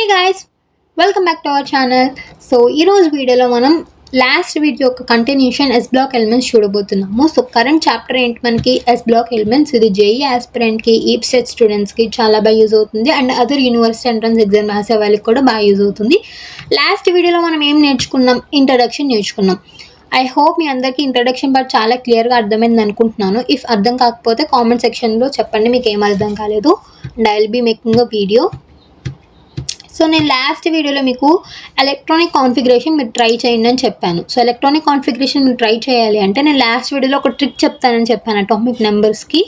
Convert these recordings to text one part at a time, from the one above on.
guys, welcome back to our channel. So ఈ రోజు వీడియోలో మనం లాస్ట్ వీడియో యొక్క కంటిన్యూషన్ ఎస్ బ్లాక్ ఎలిమెంట్స్ చూడబోతున్నాము. సో కరెంట్ చాప్టర్ ఏంటి మనకి ఎస్ బ్లాక్ ఎలిమెంట్స్. ఇది జేఈ ఆస్పిరెంట్కి ఈప్ సెట్ స్టూడెంట్స్కి చాలా బాగా యూజ్ అవుతుంది and other university entrance exam రాసే వాళ్ళకి కూడా బాగా యూజ్ అవుతుంది. లాస్ట్ వీడియోలో మనం ఏం నేర్చుకున్నాం, ఇంట్రడక్షన్ నేర్చుకున్నాం. ఐ హోప్ మీ అందరికీ ఇంట్రడక్షన్ పార్ట్ చాలా క్లియర్గా అర్థమైంది అనుకుంటున్నాను. ఇఫ్ అర్థం కాకపోతే కామెంట్ సెక్షన్లో చెప్పండి మీకు ఏం అర్థం కాలేదు and I will be making a video. So నేను లాస్ట్ వీడియోలో మీకు ఎలక్ట్రానిక్ కాన్ఫిగరేషన్ మీరు ట్రై చేయండి అని చెప్పాను. సో ఎలక్ట్రానిక్ కాన్ఫిగరేషన్ మీరు ట్రై చేయాలి అంటే నేను లాస్ట్ వీడియోలో ఒక ట్రిక్ చెప్తానని చెప్పాను అటామిక్ నెంబర్స్కి.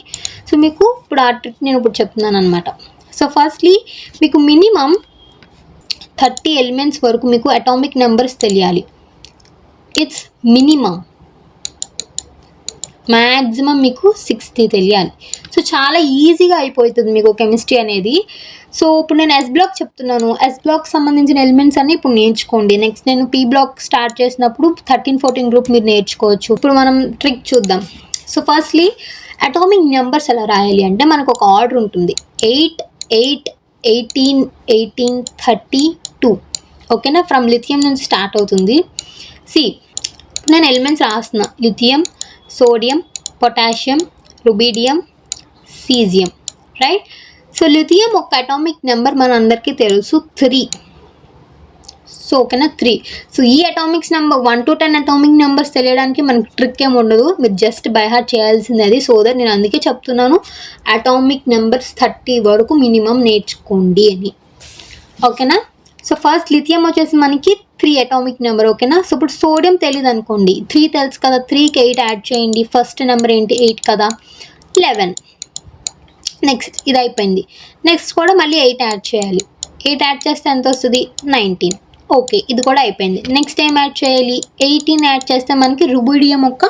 సో మీకు ఇప్పుడు ఆ ట్రిక్ నేను ఇప్పుడు చెప్తున్నాను అనమాట. సో ఫస్ట్లీ మీకు మినిమం 30 ఎలిమెంట్స్ వరకు మీకు అటామిక్ నెంబర్స్ తెలియాలి. It's minimum. మ్యాక్సిమం మీకు 60 తెలియాలి. సో చాలా ఈజీగా అయిపోతుంది మీకు కెమిస్ట్రీ అనేది. సో ఇప్పుడు నేను ఎస్ బ్లాక్ చెప్తున్నాను, ఎస్ బ్లాక్ సంబంధించిన ఎలిమెంట్స్ అన్ని ఇప్పుడు నేర్చుకోండి. నెక్స్ట్ నేను పీ బ్లాక్ స్టార్ట్ చేసినప్పుడు 13-14 గ్రూప్ మీరు నేర్చుకోవచ్చు. ఇప్పుడు మనం ట్రిక్ చూద్దాం. సో ఫస్ట్లీ అటామిక్ నెంబర్స్ ఎలా రాయాలి అంటే మనకు ఒక ఆర్డర్ ఉంటుంది. 8, 8, 18, 18, 32. ఓకేనా? ఫ్రమ్ లిథియం నుంచి స్టార్ట్ అవుతుంది. నేను ఎలిమెంట్స్ రాస్తున్నా. Lithium, sodium, potassium, rubidium, caesium, right? So lithium ఒక అటామిక్ నెంబర్ మన అందరికీ తెలుసు 3. సో ఓకేనా 3. సో ఈ atomics number 1 to 10 atomic numbers తెలియడానికి మనకి ట్రిక్ ఏమి ఉండదు, మీరు జస్ట్ బై హార్ట్ చేయాల్సింది అది. సో దట్ నేను అందుకే చెప్తున్నాను అటామిక్ నెంబర్స్ 30 వరకు మినిమం నేర్చుకోండి అని. ఓకేనా? సో ఫస్ట్ లిథియం వచ్చేసి మనకి 3 అటామిక్ నెంబర్. ఓకేనా? సో ఇప్పుడు సోడియం తెలియదు అనుకోండి, 3 తెలుసు కదా, 3కి 8 యాడ్ చేయండి. ఫస్ట్ నెంబర్ ఏంటి? 8 కదా, 11. నెక్స్ట్ ఇది అయిపోయింది. నెక్స్ట్ కూడా మళ్ళీ 8 యాడ్ చేయాలి. 8 యాడ్ చేస్తే ఎంత వస్తుంది? 19. ఓకే, ఇది కూడా అయిపోయింది. నెక్స్ట్ ఏం యాడ్ చేయాలి? 18 యాడ్ చేస్తే మనకి రుబీడియం ఒక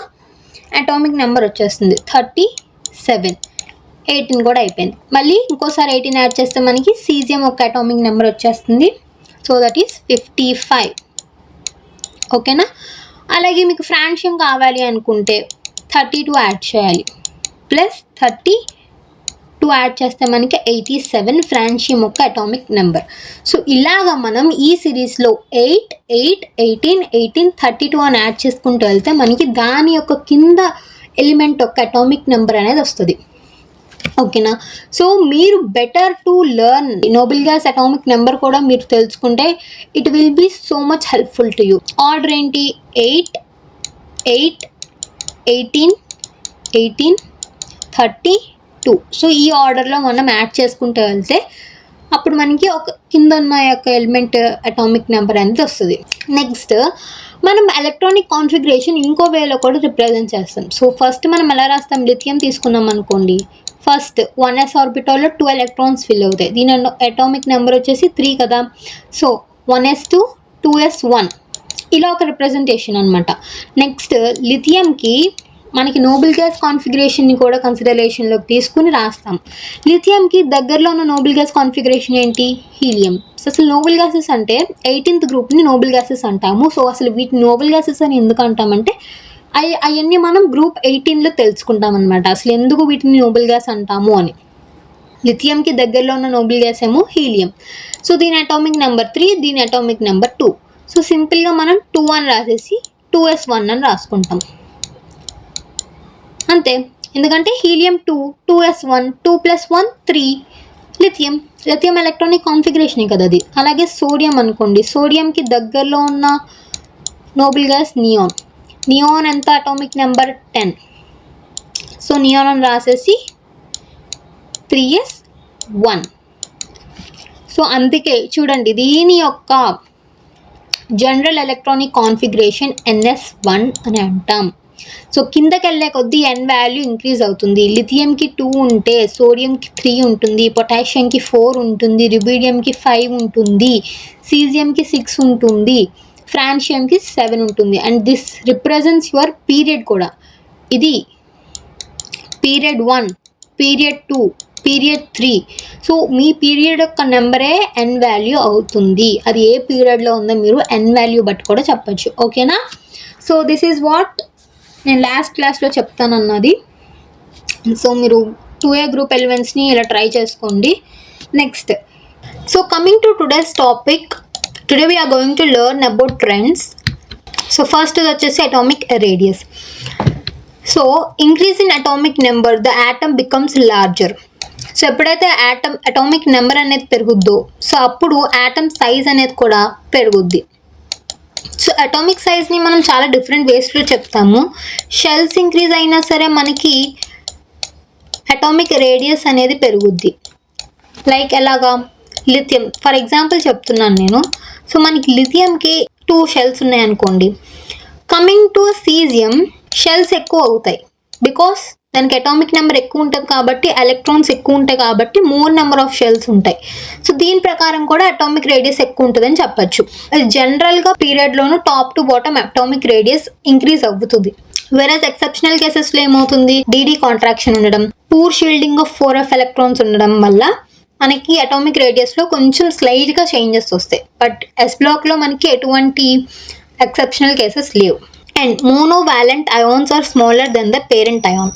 అటామిక్ నెంబర్ వచ్చేస్తుంది 37. 18 కూడా అయిపోయింది. మళ్ళీ ఇంకోసారి 18 యాడ్ చేస్తే మనకి సీజియం ఒక అటామిక్ నెంబర్ వచ్చేస్తుంది. So that is 55. ఓకేనా? అలాగే మీకు ఫ్రాన్షియం కావాలి అనుకుంటే 32 యాడ్ చేయాలి. ప్లస్ 32 యాడ్ చేస్తే మనకి 87 ఫ్రాన్షియం ఒక అటామిక్ నెంబర్. సో ఇలాగా మనం ఈ సిరీస్లో 8, 8, 18, 18, 32 అని యాడ్ చేసుకుంటూ వెళ్తే మనకి దాని యొక్క కింద ఎలిమెంట్ ఒక అటామిక్ నెంబర్ అనేది వస్తుంది. ఓకేనా? సో మీరు better to learn noble gas atomic number కూడా మీరు తెలుసుకుంటే it will be so much helpful to you. Order ఏంటి? 8, 8, 18, 18, 32. సో ఈ ఆర్డర్లో మనం యాడ్ చేసుకుంటూ వెళ్తే అప్పుడు మనకి ఒక కింద ఉన్న యొక్క ఎలిమెంట్ అటామిక్ నెంబర్ అనేది వస్తుంది. నెక్స్ట్ మనం ఎలక్ట్రానిక్ కాన్ఫిగరేషన్ ఇంకో వేలో కూడా రిప్రజెంట్ చేస్తాం. సో ఫస్ట్ మనం ఎలా రాస్తాం? లిథియం తీసుకున్నాం అనుకోండి, ఫస్ట్ 1s ఆర్బిటాల్లో 2 ఎలక్ట్రాన్స్ ఫిల్ అవుతాయి. దీని అటామిక్ నెంబర్ వచ్చేసి 3 కదా. సో 1s2, 2s1 ఇలా ఒక రిప్రజెంటేషన్ అనమాట. నెక్స్ట్ లిథియంకి మనకి నోబెల్ గ్యాస్ కాన్ఫిగరేషన్ని కూడా కన్సిడరేషన్లోకి తీసుకుని రాస్తాం. లిథియంకి దగ్గరలో ఉన్న నోబెల్ గ్యాస్ కాన్ఫిగరేషన్ ఏంటి? హీలియం. సో అసలు నోబెల్ గ్యాసెస్ అంటే 18th గ్రూప్ని నోబెల్ గ్యాసెస్ అంటాము. సో అసలు వీటిని నోబెల్ గ్యాసెస్ అని ఎందుకు అంటామంటే అవన్నీ మనం గ్రూప్ 18లో తెలుసుకుంటాం అనమాట, అసలు ఎందుకు వీటిని నోబెల్ గ్యాస్ అంటాము అని. లిథియంకి దగ్గరలో ఉన్న నోబెల్ గ్యాస్ ఏమో హీలియం. సో దీని అటామిక్ నెంబర్ 3, దీని అటామిక్ నెంబర్ 2. సో సింపుల్గా మనం 2 అని రాసేసి 2s1 అని రాసుకుంటాం అంతే. ఎందుకంటే helium 2, 2s1, 2 + 1 3. Lithium electronic configuration కదా అది. అలాగే సోడియం అనుకోండి, సోడియంకి దగ్గరలో ఉన్న నోబెల్ గ్యాస్ నియాన్. నియాన్ ఎంత? Atomic number 10. సో నియాన్ అని రాసేసి 3s1. సో అందుకే చూడండి దీని యొక్క జనరల్ ఎలక్ట్రానిక్ కాన్ఫిగరేషన్ ns1 అని అంటాం. సో కిందకి వెళ్ళే కొద్దీ n వాల్యూ ఇంక్రీజ్ అవుతుంది. లిథియంకి 2 ఉంటే సోడియంకి 3 ఉంటుంది, పొటాషియంకి 4 ఉంటుంది, రుబీడియంకి 5 ఉంటుంది, సీజియంకి 6 ఉంటుంది, ఫ్రాన్షియంకి 7 ఉంటుంది. And this represents your period కూడా. ఇది పీరియడ్ 1, పీరియడ్ 2, పీరియడ్ 3. సో మీ పీరియడ్ యొక్క నెంబరే n వాల్యూ అవుతుంది. అది ఏ పీరియడ్లో ఉందో మీరు n వాల్యూ బట్టి కూడా చెప్పచ్చు. ఓకేనా? సో దిస్ ఈజ్ వాట్ నేను లాస్ట్ క్లాస్లో చెప్తానన్నది. సో మీరు 2A గ్రూప్ ఎలిమెంట్స్ని ఇలా ట్రై చేసుకోండి. Next So coming to today's topic, today we are going to learn about trends. So first is వచ్చేసి atomic radius. So increase in atomic number, the atom becomes larger. So ఎప్పుడైతే atomic number అనేది పెరుగుద్దో so అప్పుడు atom size అనేది కూడా పెరుగుద్ది. So atomic సైజ్ని మనం చాలా different వేస్లో చెప్తాము. షెల్స్ ఇంక్రీజ్ అయినా సరే మనకి అటామిక్ రేడియస్ అనేది పెరుగుద్ది. లైక్ ఎలాగా, లిథియం ఫర్ ఎగ్జాంపుల్ చెప్తున్నాను నేను. సో మనకి లిథియంకి 2 షెల్స్ ఉన్నాయనుకోండి. కమింగ్ టు సీజియం షెల్స్ ఎక్కువ అవుతాయి బికాస్ దానికి అటామిక్ నెంబర్ ఎక్కువ ఉంటుంది కాబట్టి, ఎలక్ట్రాన్స్ ఎక్కువ ఉంటాయి కాబట్టి మోర్ నెంబర్ ఆఫ్ షెల్స్ ఉంటాయి. సో దీని ప్రకారం కూడా అటామిక్ రేడియస్ ఎక్కువ ఉంటుందని చెప్పచ్చు. జనరల్గా పీరియడ్లోనూ top to bottom atomic radius increase అవుతుంది. వెరస్ ఎక్సెప్షనల్ కేసెస్లో ఏమవుతుంది, డీడీ కాంట్రాక్షన్ ఉండడం, poor shielding of 4f electrons ఉండడం వల్ల మనకి అటామిక్ రేడియస్లో కొంచెం స్లైట్గా చేంజెస్ వస్తాయి. బట్ ఎస్ బ్లాక్లో మనకి ఎటువంటి ఎక్సెప్షనల్ కేసెస్ లేవు. And monovalent ions are smaller than the parent ion.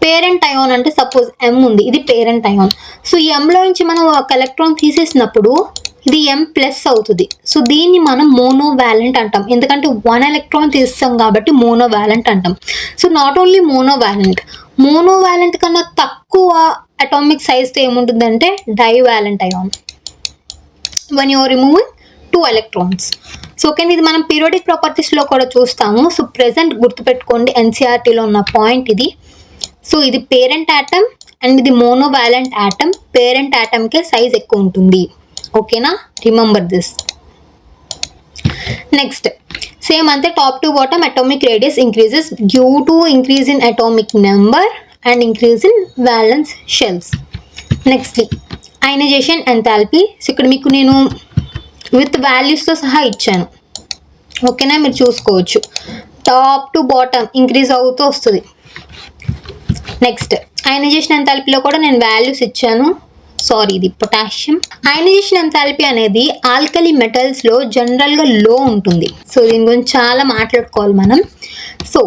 Parent ion అంటే సపోజ్ M ఉంది, ఇది పేరెంట్ అయాన్. సో ఈ Mలో నుంచి మనం ఒక ఎలక్ట్రాన్ తీసేసినప్పుడు ఇది M+ అవుతుంది. సో దీన్ని మనం మోనోవాలెంట్ అంటాం, ఎందుకంటే 1 ఎలక్ట్రాన్ తీస్తాం కాబట్టి మోనోవాలెంట్ అంటాం. సో నాట్ ఓన్లీ మోనోవాలెంట్ కన్నా తక్కువ అటామిక్ సైజ్తో ఏముంటుందంటే divalent ion when you are removing 2 electrons. So okay, ఇది మనం పీరియాడిక్ ప్రాపర్టీస్లో కూడా చూస్తాము. సో ప్రెసెంట్ గుర్తుపెట్టుకోండి, NCERTలో ఉన్న పాయింట్ ఇది. సో ఇది పేరెంట్ ఆటమ్ అండ్ ఇది మోనోవాలెంట్ ఆటమ్. పేరెంట్ ఆటమ్కే సైజ్ ఎక్కువ ఉంటుంది. ఓకేనా, రిమెంబర్ దిస్. నెక్స్ట్ సేమ్ అంతే, top to bottom atomic radius increases due to increase in atomic number and increase in valence shells. Next ionization enthalpy. So ఇక్కడ మీకు నేను with వాల్యూస్తో సహా ఇచ్చాను. ఓకేనా, మీరు చూసుకోవచ్చు. టాప్ టు బాటమ్ ఇంక్రీజ్ అవుతూ వస్తుంది. నెక్స్ట్ అయనైజేషన్ ఎంథాల్పీలో కూడా నేను వాల్యూస్ ఇచ్చాను. సారీ, ఇది పొటాషియం. అయనైజేషన్ ఎంథాల్పీ అనేది ఆల్కలీ మెటల్స్లో జనరల్గా లో ఉంటుంది. సో దీని గురించి చాలా మాట్లాడుకోవాలి మనం. సో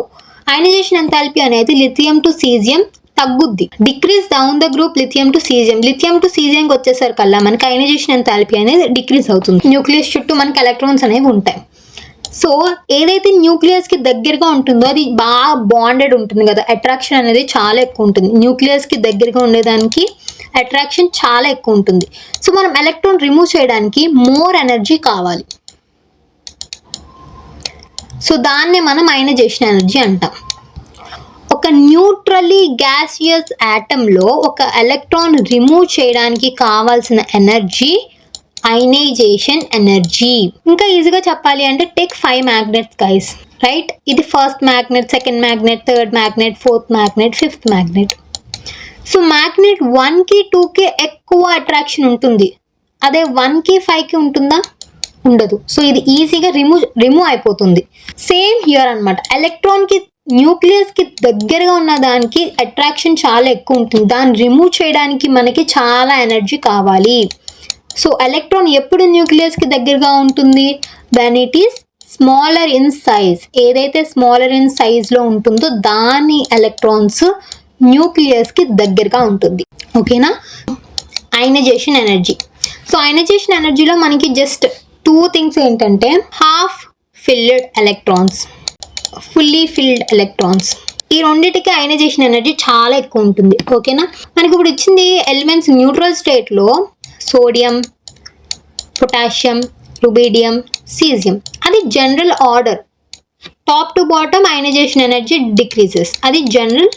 అయనైజేషన్ ఎంథాల్పీ అనేది లిథియం టు సీజియం తగ్గుద్ది. Decrease down the group lithium to సీజియంకి వచ్చేసరికల్లా మనకి అయనైజేషన్ ఎంథాల్పీ అనేది డిక్రీజ్ అవుతుంది. న్యూక్లియస్ చుట్టూ మనకి ఎలక్ట్రాన్స్ అనేవి ఉంటాయి. సో ఏదైతే న్యూక్లియస్కి దగ్గరగా ఉంటుందో అది బాగా బాండెడ్ ఉంటుంది కదా, అట్రాక్షన్ అనేది చాలా ఎక్కువ ఉంటుంది. న్యూక్లియస్కి దగ్గరగా ఉండేదానికి అట్రాక్షన్ చాలా ఎక్కువ ఉంటుంది. సో మనం ఎలక్ట్రాన్ రిమూవ్ చేయడానికి మోర్ ఎనర్జీ కావాలి. సో దాన్నే మనం అయనైజేషన్ ఎనర్జీ అంటాం. ఒక న్యూట్రలీ గ్యాసియస్ యాటంలో ఒక ఎలక్ట్రాన్ రిమూవ్ చేయడానికి కావాల్సిన ఎనర్జీ అయనైజేషన్ ఎనర్జీ. ఇంకా ఈజీగా చెప్పాలి అంటే టేక్ 5 మ్యాగ్నెట్స్ గైస్, రైట్? ఇది first magnet, second magnet, third magnet, fourth magnet, fifth magnet. So magnet 1కి 2కి ఎక్కువ అట్రాక్షన్ ఉంటుంది, అదే 1కి 5కి ఉంటుందా? ఉండదు. సో ఇది ఈజీగా రిమూవ్ అయిపోతుంది. సేమ్ హియర్ అనమాట. ఎలక్ట్రాన్కి న్యూక్లియస్కి దగ్గరగా ఉన్న దానికి అట్రాక్షన్ చాలా ఎక్కువ ఉంటుంది, దాన్ని రిమూవ్ చేయడానికి మనకి చాలా ఎనర్జీ కావాలి. సో ఎలక్ట్రాన్ ఎప్పుడు న్యూక్లియస్కి దగ్గరగా ఉంటుంది? When it is smaller in size. ఏదైతే స్మాలర్ ఇన్ సైజ్లో ఉంటుందో దాని ఎలక్ట్రాన్స్ న్యూక్లియస్కి దగ్గరగా ఉంటుంది. ఓకేనా, అయనైజేషన్ ఎనర్జీ. సో అయనైజేషన్ ఎనర్జీలో మనకి జస్ట్ 2 థింగ్స్ ఏంటంటే half filled electrons, fully filled electrons. ఈ రెండింటికి అయనైజేషన్ ఎనర్జీ చాలా ఎక్కువ ఉంటుంది. ఓకేనా, మనకి ఇప్పుడు ఇచ్చింది ఎలిమెంట్స్ న్యూట్రల్ స్టేట్లో సోడియం, పొటాషియం, రుబీడియం, సీజియం. అది general order. Top to bottom ionisation energy decreases. అది జనరల్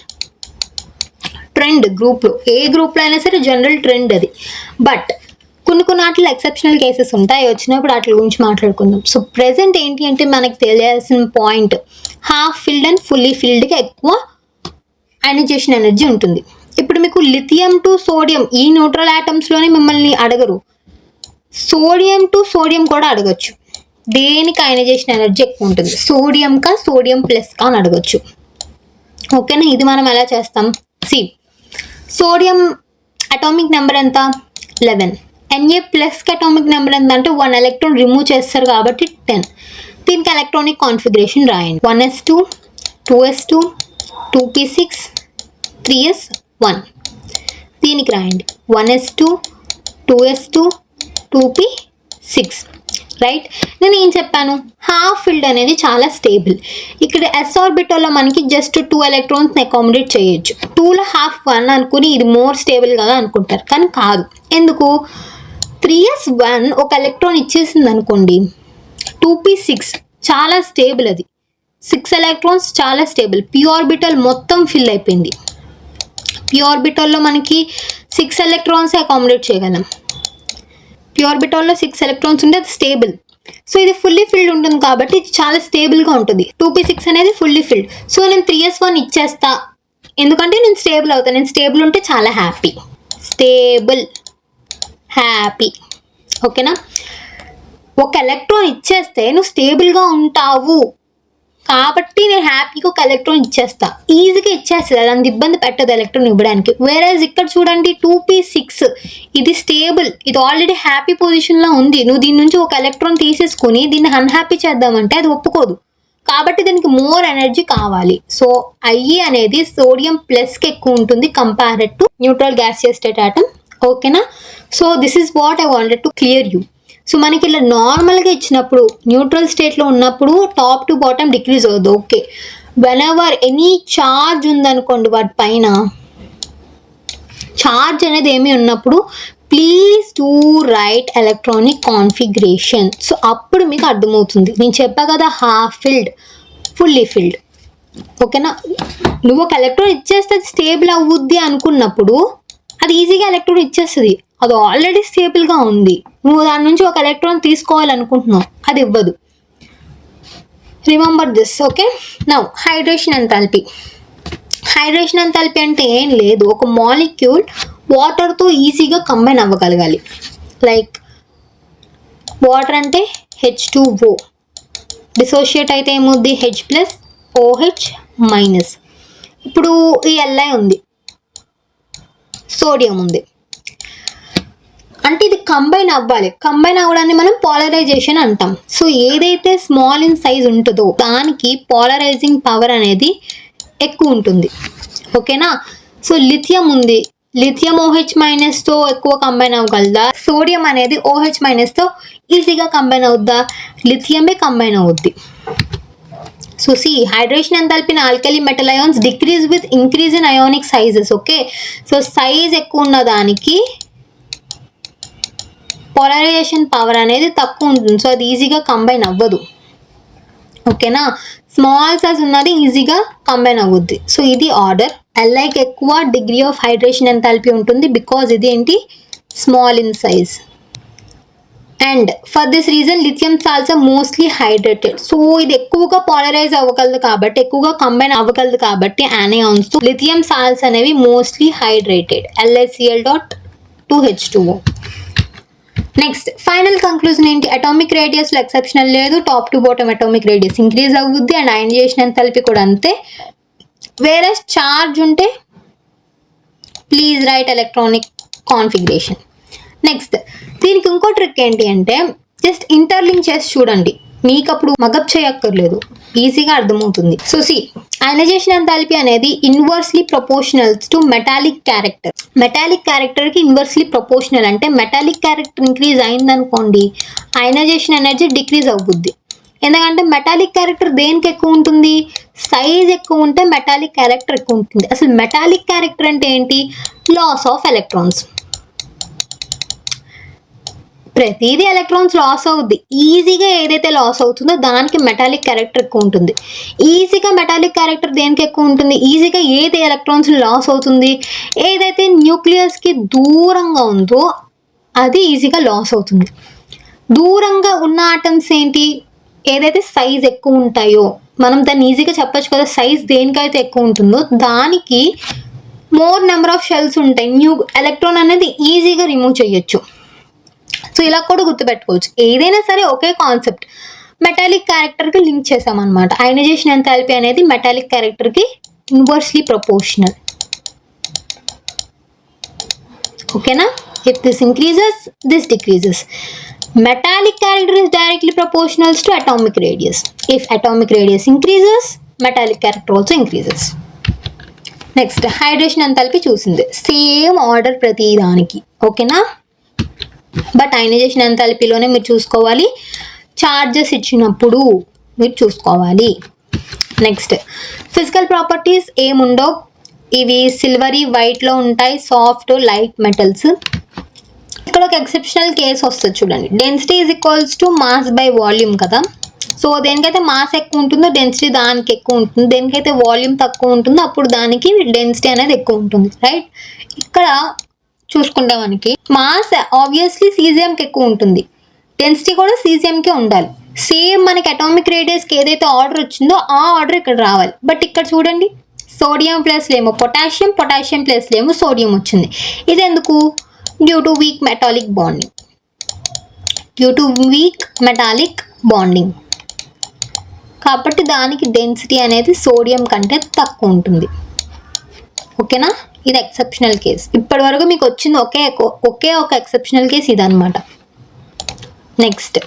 ట్రెండ్ గ్రూప్లో, ఏ గ్రూప్లో అయినా సరే జనరల్ ట్రెండ్ అది. బట్ కొన్ని వాటిలో ఎక్సెప్షనల్ కేసెస్ ఉంటాయి, వచ్చినప్పుడు వాటి గురించి మాట్లాడుకుందాం. సో ప్రెసెంట్ ఏంటి అంటే మనకి తెలియాల్సిన point half filled and fully ఫిల్డ్కి ఎక్కువ అయనైజేషన్ ఎనర్జీ ఉంటుంది. ఇప్పుడు మీకు లిథియం టు సోడియం, ఈ న్యూట్రల్ ఆటమ్స్లోనే మిమ్మల్ని అడగరు, సోడియం టు సోడియం కూడా అడగచ్చు. దేనికి అయనైజేషన్ ఎనర్జీ ఎక్కువ ఉంటుంది? సోడియం ప్లస్ అని అడగచ్చు. ఓకేనా, ఇది మనం ఎలా చేస్తాం? సోడియం అటామిక్ నెంబర్ ఎంత? 11. Na+కి అటామిక్ నెంబర్ ఎంత అంటే 1 ఎలక్ట్రాన్ రిమూవ్ చేస్తారు కాబట్టి 10. దీనికి ఎలక్ట్రానిక్ కాన్ఫిగరేషన్ రాయండి. 1s2, 2s2, 2p6, 3s1. దీనికి రాయండి 1s2, 2s2, 2p6, రైట్. నేను ఏం చెప్పాను, హాఫ్ ఫిల్డ్ అనేది చాలా స్టేబుల్. ఇక్కడ ఎస్ ఆర్బిటల్లో మనకి జస్ట్ 2 ఎలక్ట్రాన్స్ని అకామిడేట్ చేయొచ్చు. 2లో హాఫ్ 1 అనుకుని ఇది మోర్ స్టేబుల్ కదా అనుకుంటారు, కానీ కాదు. ఎందుకు, 3s1 ఒక ఎలక్ట్రాన్ ఇచ్చేసింది అనుకోండి, 2p6 చాలా స్టేబుల్, అది 6 ఎలక్ట్రాన్స్ చాలా స్టేబుల్. పి ఆర్బిటల్ మొత్తం ఫిల్ అయిపోయింది. పి ఆర్బిటల్లో మనకి 6 ఎలక్ట్రాన్సే అకామిడేట్ చేయగలం. పి ఆర్బిటాల్లో 6 ఎలక్ట్రాన్స్ ఉంటే అది స్టేబుల్. సో ఇది ఫుల్లీ ఫిల్డ్ ఉంటుంది కాబట్టి ఇది చాలా స్టేబుల్గా ఉంటుంది. 2p6 అనేది ఫుల్లీ ఫిల్డ్. సో నేను 3s1 ఇచ్చేస్తా, ఎందుకంటే నేను స్టేబుల్ అవుతాను. నేను స్టేబుల్ ఉంటే చాలా హ్యాపీ, స్టేబుల్ హ్యాపీ, ఓకేనా. ఒక ఎలక్ట్రాన్ ఇచ్చేస్తే నువ్వు స్టేబుల్గా ఉంటావు కాబట్టి నేను హ్యాపీగా ఒక ఎలక్ట్రాన్ ఇచ్చేస్తా, ఈజీగా ఇచ్చేస్తుంది, అది అంత ఇబ్బంది పెట్టదు ఎలక్ట్రాన్ ఇవ్వడానికి. వేరేజ్ ఇక్కడ చూడండి 2p6 ఇది స్టేబుల్, ఇది ఆల్రెడీ హ్యాపీ పొజిషన్లో ఉంది. నువ్వు దీని నుంచి ఒక ఎలక్ట్రాన్ తీసేసుకుని దీన్ని అన్హ్యాపీ చేద్దామంటే అది ఒప్పుకోదు, కాబట్టి దీనికి మోర్ ఎనర్జీ కావాలి. సో ఐఈ అనేది సోడియం ప్లస్కి ఎక్కువ ఉంటుంది compared to neutral gaseous state atom, ఓకేనా. So this is what I wanted to clear you. So మనకి ఇలా నార్మల్గా ఇచ్చినప్పుడు న్యూట్రల్ స్టేట్లో ఉన్నప్పుడు టాప్ టు బాటమ్ డిక్రీజ్ అవుతుంది, ఓకే. వెనెవర్ ఎనీ చార్జ్ ఉందనుకోండి వాటి పైన, చార్జ్ అనేది ఏమి ఉన్నప్పుడు please do write electronic configuration. So అప్పుడు మీకు అర్థమవుతుంది. నేను చెప్పా కదా హాఫ్ ఫిల్డ్, ఫుల్లీ ఫిల్డ్, ఓకేనా. నువ్వు ఒక ఎలక్ట్రాన్ ఇచ్చేస్తే అది స్టేబుల్ అవుద్ది అనుకున్నప్పుడు అది ఈజీగా ఎలక్ట్రాన్ ఇచ్చేస్తుంది, అది ఆల్రెడీ స్టేబుల్గా ఉంది. నువ్వు దాని నుంచి ఒక ఎలక్ట్రాన్ తీసుకోవాలనుకుంటున్నావు, అది ఇవ్వదు. Remember this, okay. Now hydration enthalpy. Hydration enthalpy అంటే ఏం లేదు, ఒక మాలిక్యూల్ వాటర్తో ఈజీగా కంబైన్ అవ్వగలగాలి. లైక్ వాటర్ అంటే H2O, డిసోషియేట్ అయితే ఏమవుద్ది H+OH-. ఇప్పుడు ఈ Li ఉంది, సోడియం ఉంది, అంటే ఇది కంబైన్ అవ్వాలి. కంబైన్ అవ్వడాన్ని మనం పాలరైజేషన్ అంటాం. సో ఏదైతే స్మాల్ ఇన్ సైజ్ ఉంటుందో దానికి పాలరైజింగ్ పవర్ అనేది ఎక్కువ ఉంటుంది, ఓకేనా. సో లిథియం ఉంది, లిథియం OH-తో ఎక్కువ కంబైన్ అవ్వగలదా, సోడియం అనేది OH-తో ఈజీగా కంబైన్ అవుద్దా, లిథియమే కంబైన్ అవుద్ది. So C hydration enthalpy in alkali metal ions decrease with increase in ionic sizes, okay. So size ఎక్కువ ఉన్న దానికి పోలరైజేషన్ పవర్ అనేది తక్కువ ఉంటుంది, సో అది ఈజీగా కంబైన్ అవ్వదు, ఓకేనా. స్మాల్ సైజ్ ఉన్నది ఈజీగా కంబైన్ అవ్వద్ది. సో ఇది ఆర్డర్. ఎల్ఐకి ఎక్కువ డిగ్రీ ఆఫ్ హైడ్రేషన్ ఎంథాల్పీ ఉంటుంది బికాజ్ ఇది ఏంటి, small in size. And for this reason lithium salts are mostly hydrated. So ఇది ఎక్కువగా పాలరైజ్ అవ్వగలదు కాబట్టి, ఎక్కువగా కంబైన్ అవ్వగలదు కాబట్టి యానియాన్స్ తో లిథియం సాల్ట్స్ అనేవి mostly hydrated, LiCl.2H2O. Next final conclusion ఏంటి, అటామిక్ రేడియస్లో ఎక్సెప్షనల్ లేదు, top to bottom atomic radius increase అవుద్ది అండ్ అయనైజేషన్ ఎంథాల్పీ కూడా అంతే. వేరే చార్జ్ ఉంటే please right electronic configuration. Next దీనికి ఇంకో ట్రిక్ ఏంటి అంటే జస్ట్ ఇంటర్లింక్ చేసి చూడండి, మీకు అప్పుడు మగప్ చేయక్కర్లేదు, ఈజీగా అర్థమవుతుంది. సో సి అయనైజేషన్ ఎంథాల్పీ అనేది inversely proportionals to metallic character. Metallic క్యారెక్టర్కి ఇన్వర్స్లీ ప్రపోర్షనల్ అంటే మెటాలిక్ క్యారెక్టర్ ఇంక్రీజ్ అయిందనుకోండి అయనైజేషన్ ఎనర్జీ డిక్రీజ్ అవుద్ది. ఎందుకంటే మెటాలిక్ క్యారెక్టర్ దేనికి ఎక్కువ ఉంటుంది, సైజ్ ఎక్కువ ఉంటే మెటాలిక్ క్యారెక్టర్ ఎక్కువ ఉంటుంది. అసలు మెటాలిక్ క్యారెక్టర్ అంటే ఏంటి, లాస్ ఆఫ్ ఎలక్ట్రాన్స్. ప్రతిదీ ఎలక్ట్రాన్స్ లాస్ అవుద్ది, ఈజీగా ఏదైతే లాస్ అవుతుందో దానికి మెటాలిక్ క్యారెక్టర్ ఎక్కువ ఉంటుంది. ఈజీగా మెటాలిక్ క్యారెక్టర్ దేనికి ఎక్కువ ఉంటుంది, ఈజీగా ఏది ఎలక్ట్రాన్స్ లాస్ అవుతుంది, ఏదైతే న్యూక్లియస్కి దూరంగా ఉందో అది ఈజీగా లాస్ అవుతుంది. దూరంగా ఉన్న ఆటమ్స్ ఏంటి, ఏదైతే సైజ్ ఎక్కువ ఉంటాయో మనం దాన్ని ఈజీగా చెప్పచ్చు కదా, సైజ్ దేనికైతే ఎక్కువ ఉంటుందో దానికి మోర్ నెంబర్ ఆఫ్ షెల్స్ ఉంటాయి, ఎలక్ట్రాన్ అనేది ఈజీగా రిమూవ్ చేయొచ్చు. సో ఇలా కూడా గుర్తుపెట్టుకోవచ్చు. ఏదైనా సరే ఒకే కాన్సెప్ట్ మెటాలిక్ క్యారెక్టర్కి లింక్ చేసామన్నమాట. అయనైజేషన్ ఎంథాల్పీ అనేది మెటాలిక్ క్యారెక్టర్కి ఇన్వర్స్లీ ప్రపోర్షనల్, ఓకేనా. If this increases this decreases. Metallic character is directly proportional to atomic radius. If atomic radius increases, metallic character also increases. Next, hydration enthalpy చూసింది, same order ప్రతి దానికి, ఓకేనా. But ionisation ఎంథాల్పీలోనే మీరు చూసుకోవాలి, charges ఇచ్చినప్పుడు మీరు చూసుకోవాలి. నెక్స్ట్ ఫిజికల్ ప్రాపర్టీస్ ఏముండవు, ఇవి సిల్వరీ వైట్లో ఉంటాయి, సాఫ్ట్ లైట్ మెటల్స్. ఇక్కడ ఒక ఎక్సెప్షనల్ కేస్ వస్తుంది చూడండి, density is equals to mass by volume కదా. సో దేనికైతే మాస్ ఎక్కువ ఉంటుందో డెన్సిటీ దానికి ఎక్కువ ఉంటుంది, దేనికైతే వాల్యూమ్ తక్కువ ఉంటుందో అప్పుడు దానికి డెన్సిటీ అనేది ఎక్కువ ఉంటుంది, రైట్. ఇక్కడ చూసుకుంటే మనకి మాస్ ఆబ్వియస్లీ సీజియంకి ఎక్కువ ఉంటుంది, డెన్సిటీ కూడా సీజియంకే ఉండాలి. సేమ్ మనకి అటామిక్ రేడియస్కి ఏదైతే ఆర్డర్ వచ్చిందో ఆ ఆర్డర్ ఇక్కడ రావాలి. బట్ ఇక్కడ చూడండి, సోడియం ప్లేస్లేమో పొటాషియం, పొటాషియం ప్లేస్లేమో సోడియం వచ్చింది. ఇది ఎందుకు? Due to weak metallic bonding, due to weak metallic bonding. కాబట్టి దానికి డెన్సిటీ అనేది సోడియం కంటే తక్కువ ఉంటుంది. ఓకేనా, ఇది ఎక్సెప్షనల్ కేస్. ఇప్పటి వరకు మీకు వచ్చింది ఒకే ఒక ఎక్సెప్షనల్ కేస్ ఇదనమాట. Next,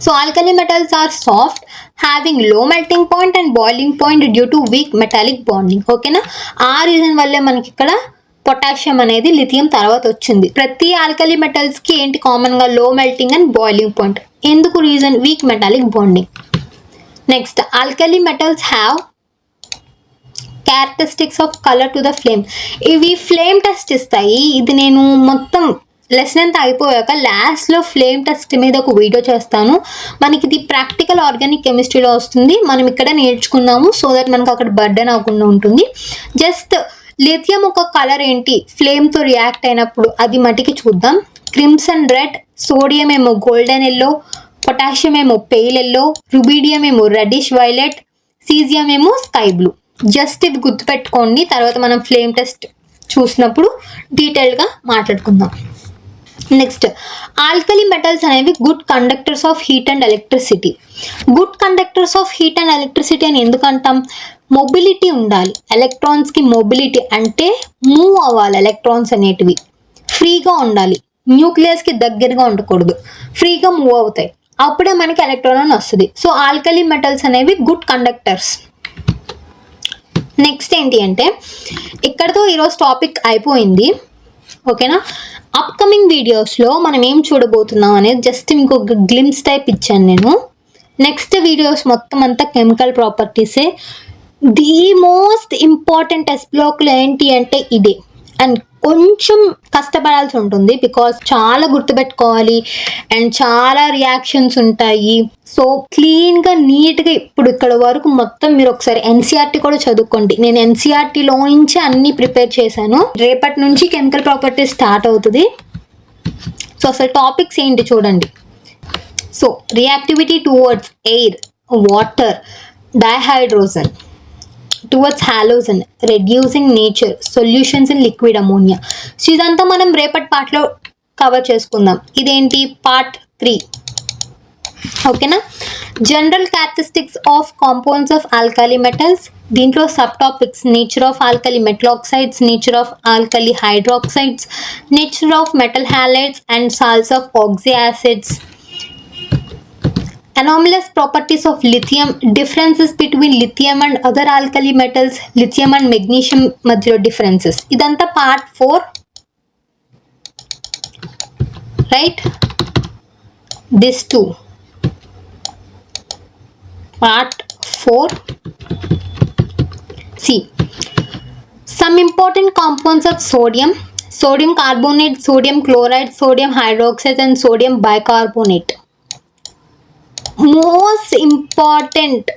so alkali metals are soft, having low melting point and boiling point due to weak metallic bonding. ఓకేనా, ఆ రీజన్ వల్లే మనకి ఇక్కడ పొటాషియం అనేది లిథియం తర్వాత వచ్చింది. ప్రతి ఆల్కలీ మెటల్స్కి ఏంటి కామన్గా? Low melting and boiling point. ఎందుకు reason? Weak metallic bonding. Next, alkali metals have characteristics of colour to the flame. ఇవి ఫ్లేమ్ టెస్ట్ ఇస్తాయి. ఇది నేను మొత్తం లెసన్ అంతా అయిపోయాక లాస్ట్లో ఫ్లేమ్ టెస్ట్ మీద ఒక వీడియో చేస్తాను. మనకి ఇది ప్రాక్టికల్ ఆర్గానిక్ కెమిస్ట్రీలో వస్తుంది, మనం ఇక్కడ నేర్చుకున్నాము సో దట్ మనకు అక్కడ బర్డెన్ అవ్వకుండా ఉంటుంది. జస్ట్ లిథియం ఒక కలర్ ఏంటి ఫ్లేమ్తో రియాక్ట్ అయినప్పుడు అది మటుకి చూద్దాం. క్రిమ్సన్ రెడ్, సోడియం ఏమో గోల్డెన్ ఎల్లో, పొటాషియం ఏమో పేల్ ఎల్లో, రుబీడియం ఏమో రెడిష్ వైలెట్, సీజియం ఏమో స్కై బ్లూ. జస్ట్ ఇది గుర్తుపెట్టుకోండి, తర్వాత మనం ఫ్లేమ్ టెస్ట్ చూసినప్పుడు డీటెయిల్గా మాట్లాడుకుందాం. నెక్స్ట్, ఆల్కలీ మెటల్స్ అనేవి good conductors of heat and electricity. Good conductors of heat and electricity అని ఎందుకంటాం? మొబిలిటీ ఉండాలి, ఎలక్ట్రాన్స్కి మొబిలిటీ అంటే మూవ్ అవ్వాలి, ఎలక్ట్రాన్స్ అనేటివి ఫ్రీగా ఉండాలి, న్యూక్లియస్కి దగ్గరగా ఉండకూడదు, ఫ్రీగా మూవ్ అవుతాయి, అప్పుడే మనకి ఎలక్ట్రాన్ అని వస్తుంది. సో ఆల్కలీ మెటల్స్ అనేవి గుడ్ కండక్టర్స్. నెక్స్ట్ ఏంటి అంటే, ఇక్కడతో ఈరోజు టాపిక్ అయిపోయింది. ఓకేనా, అప్కమింగ్ వీడియోస్లో మనం ఏం చూడబోతున్నాం అనేది జస్ట్ మీకు ఒక గ్లిమ్స్ టైప్ ఇచ్చాను నేను. నెక్స్ట్ వీడియోస్ మొత్తం అంతా కెమికల్ ప్రాపర్టీసే. ది మోస్ట్ ఇంపార్టెంట్ ఎస్ బ్లాక్లో ఏంటి అంటే ఇదే, అండ్ కొంచెం కష్టపడాల్సి ఉంటుంది బికాస్ చాలా గుర్తుపెట్టుకోవాలి అండ్ చాలా రియాక్షన్స్ ఉంటాయి. సో క్లీన్గా నీట్గా ఇప్పుడు ఇక్కడ వరకు మొత్తం మీరు ఒకసారి ఎన్సీఆర్టీ కూడా చదువుకోండి. నేను ఎన్సీఆర్టీలో నుంచి అన్నీ ప్రిపేర్ చేశాను. రేపటి నుంచి కెమికల్ ప్రాపర్టీస్ స్టార్ట్ అవుతుంది. సో అసలు టాపిక్స్ ఏంటి చూడండి. So reactivity towards air, water, dihydrogen, towards halogen, reducing nature, solutions in liquid ammonia. So ఇదంతా మనం రేపటి పార్ట్లో కవర్ చేసుకుందాం. ఇదేంటి? పార్ట్ 3. ఓకేనా, general characteristics of compounds of alkali metals. దీంట్లో sub topics nature of alkali metal oxides, nature of alkali hydroxides, nature of metal halides and salts of oxy acids, anomalous properties of lithium, differences between lithium and other alkali metals, lithium and magnesium madhya differences. idantha part 4, right? This too part 4. See, some important compounds of sodium: sodium carbonate, sodium chloride, sodium hydroxide and sodium bicarbonate. Most important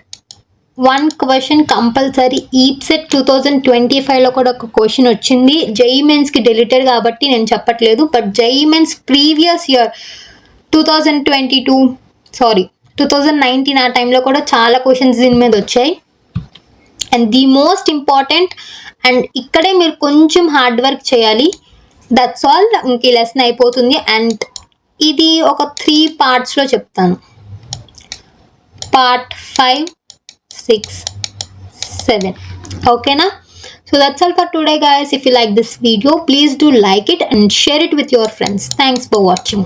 one question compulsory EAPCET 2025లో కూడా ఒక question వచ్చింది. JEE మెయిన్స్కి deleted కాబట్టి నేను చెప్పట్లేదు, but JEE mains previous year 2019 ఆ టైంలో కూడా చాలా క్వశ్చన్స్ దీని మీద వచ్చాయి. And the most important, and ఇక్కడే మీరు కొంచెం హార్డ్ వర్క్ చేయాలి. దట్స్ ఆల్, ఇంక ఈ లెసన్ అయిపోతుంది. అండ్ ఇది ఒక 3 పార్ట్స్లో చెప్తాను. Part 5, 6, 7. Okay na? So that's all for today guys. If you like this video, please do like it and share it with your friends. Thanks for watching.